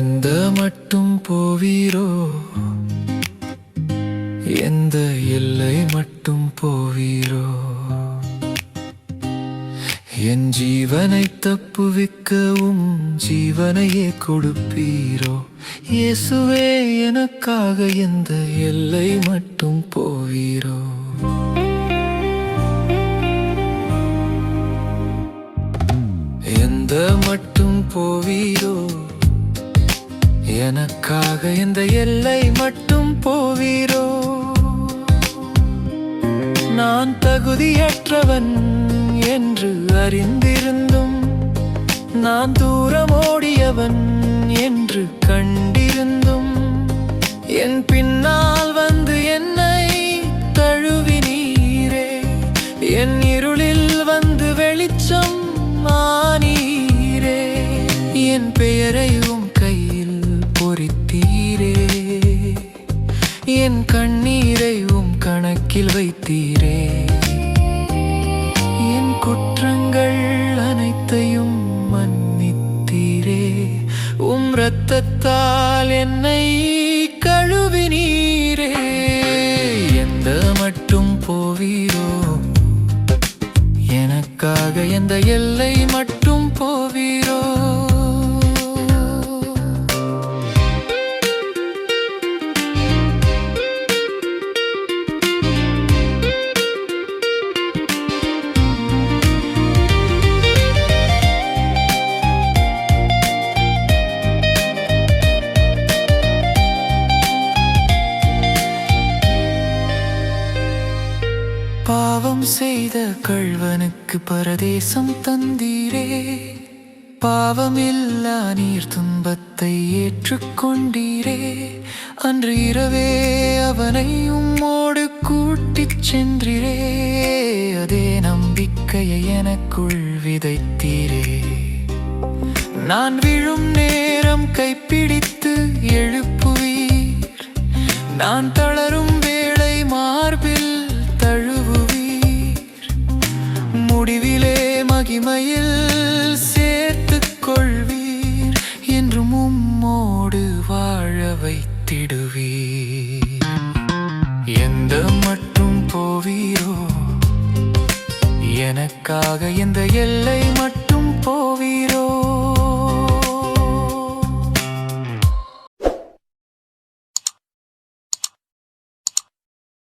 எந்த மட்டும் போவீரோ, எந்த எல்லை மட்டும் போவீரோ, என் ஜீவனை தப்புவிக்கவும் ஜீவனையே கொடுப்பீரோ. இயேசுவே, எனக்காக எந்த எல்லை மட்டும் போவீரோ. எந்த மட்டும் போவீரோ, எனக்காக எந்த எல்லை மட்டும் போவீரோ. நான் தகுதியற்றவன் என்று அறிந்திருந்தும், நான் தூரம் ஓடியவன் என்று கண்டிருந்தும், என் பின்னால் வந்து என்னை தழுவினீரே. என் இருளில் வந்து வெளிச்சம் ஆனீரே. என் பெயரை உம் கையில் பொறித்தீரே. என் கண்ணீரை உம் கணக்கில் வைத்தீரே. என் குற்றங்கள் அனைத்தையும் மன்னித்தீரே. உம் இரத்தத்தால் என்னை கழுவினீரே. எந்த மட்டும் போவீரோ, எனக்காக எந்த எல்லை மட்டும் போவீரோ. பாவம் செய்த கள்வனுக்கு பரதேசம் தந்தீரே. பாவமில்லா நீர் துன்பத்தை ஏற்றுக்கொண்டீரே. அன்று இரவே அவனை உம்மோடு கூட்டிச் சென்றீரே. அதே நம்பிக்கையை எனக்குள் விதைத்தீரே. நான் விழும் நேரம் கைப்பிடித்து எழுப்புவீர். நான் தளரும் வேளை மார்பில் தழுவுவீர். முடிவிலே மகிமையில் சேர்த்துக் கொள்வீர். என்றும் உம்மோடு வாழ வைத்திடுவீர். எந்த மட்டும் போவீரோ, எனக்காக எந்த எல்லை மட்டும் போவீரோ.